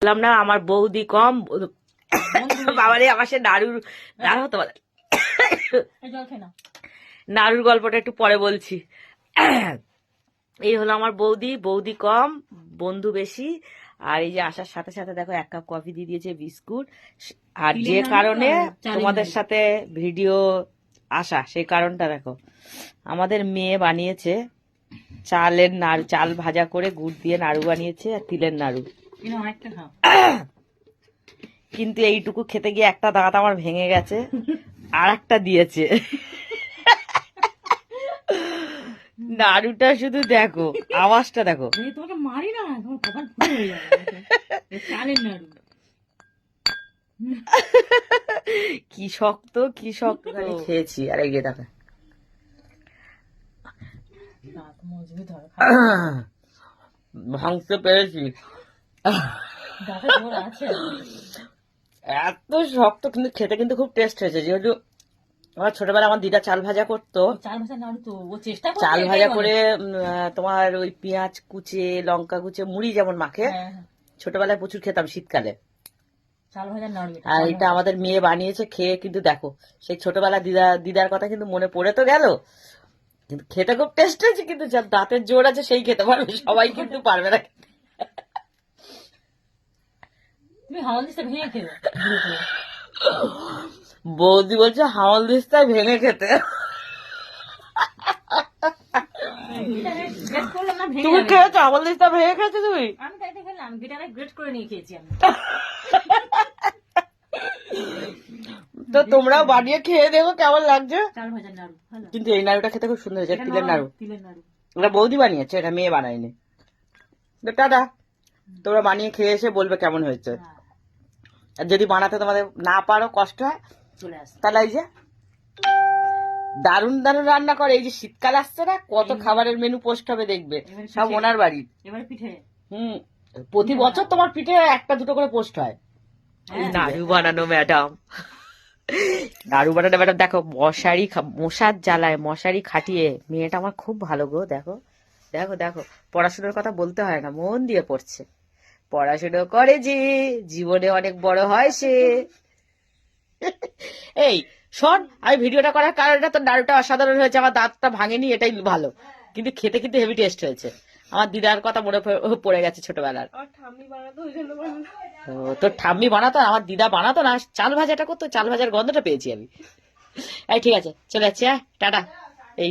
বললাম না আমার বৌদি কম, বাবারে আমার সে নাড়ুর হতে পারে, নাড়ুর গল্পটা একটু পরে বলছি। এই হলো আমার বৌদি, বৌদি কম বন্ধু বেশি। আর এই যে আসার সাথে সাথে দেখো 1 কাপ কফি দিয়ে দিয়েছে, বিস্কুট। আর যে কারণে তোমাদের সাথে ভিডিও আসা, সেই কারণটা দেখো, আমাদের মেয়ে বানিয়েছে চালের নাড়ু, চাল ভাজা করে গুড় দিয়ে নাড়ু বানিয়েছে, আর তিলের নাড়ু। কিন্তু এইটুকু খেতে গিয়ে একটা দাঁত আমার ভেঙে গেছে, আর একটা দিয়েছে। নাড়ুটা শুধু দেখো, আওয়াজটা দেখো। তোমাকে মারি না, কি শক্ত, কি শক্ত খেয়েছি। আর এই যে দেখো ভাঙতে পেরেছি, এত শক্ত, কিন্তু খেতে কিন্তু খুব টেস্ট হয়েছে। যেহেতু আমার ছোটবেলা আমার দিদা চাল ভাজা করতো, চাল ভাজা করে তোমার ওই পেঁয়াজ কুচে, লঙ্কা কুচে, মুড়ি যেমন মাখে, ছোটবেলায় প্রচুর খেতাম শীতকালে। আর এটা আমাদের মেয়ে বানিয়েছে, খেয়ে কিন্তু দেখো সেই ছোটবেলা দিদার কথা কিন্তু মনে পড়ে তো গেল। কিন্তু খেতে খুব টেস্ট হয়েছে, কিন্তু যার দাঁতের জোর আছে সেই খেতে পারবে, সবাই কিন্তু পারবে না। বৌদি বলছে হাওল দিস্তায় ভেঙে খেতে। তুমি খেয়েছো হাওল দিস্তা ভেঙে খেয়েছো তুমি? তো তোমরাও বানিয়ে খেয়ে দেখো কেমন লাগছে। কিন্তু এই নাড়ুটা খেতে খুব সুন্দর হয়েছে, তিলের নাড়ু। এটা বৌদি বানিয়েছে, এটা মেয়ে বানায়নি। টাটা, তোমরা বানিয়ে খেয়ে এসে বলবে কেমন হয়েছে। আর যদি বানাতে তোমাদের না পারো, কষ্ট হয়, তাহলে এই যে দারুণ দারুণ রান্না করে। এই যে শীতকাল আসছে না, কত খাবারের মেনু পোস্ট হবে দেখবে, সব ওনার বাড়ির। প্রতি বছর তোমার পিঠে 1-2 করে পোস্ট হয়। নাড়ু বানানো ম্যাডাম, নাড়ু বানানো ম্যাডাম দেখো, মশার জ্বালায় মশারি খাটিয়ে মেয়েটা আমার খুব ভালো গো। দেখো দেখো দেখো, পড়াশোনার কথা বলতে হয় না, মন দিয়ে পড়ছে। পড়াশোনা করে যে জীবনে অনেক বড় হয় সে। এই শোন, আমি ভিডিওটা করার কারণটা, তো নাড়ুটা অসাধারণ হয়েছে, আমার দাঁতটা ভাঙেনি, এটাই ভালো। কিন্তু খেতে কিন্তু হেভি টেস্ট হয়েছে। আমার দিদার কথা মনে পড়ে গেছে ছোটবেলার। তোর ঠাম্মি বানাতো, আমার দিদা বানাতো না, চাল ভাজাটা করতো, চাল ভাজার গন্ধটা পেয়েছি আমি। এই ঠিক আছে, চলে যাচ্ছি, টাটা। এই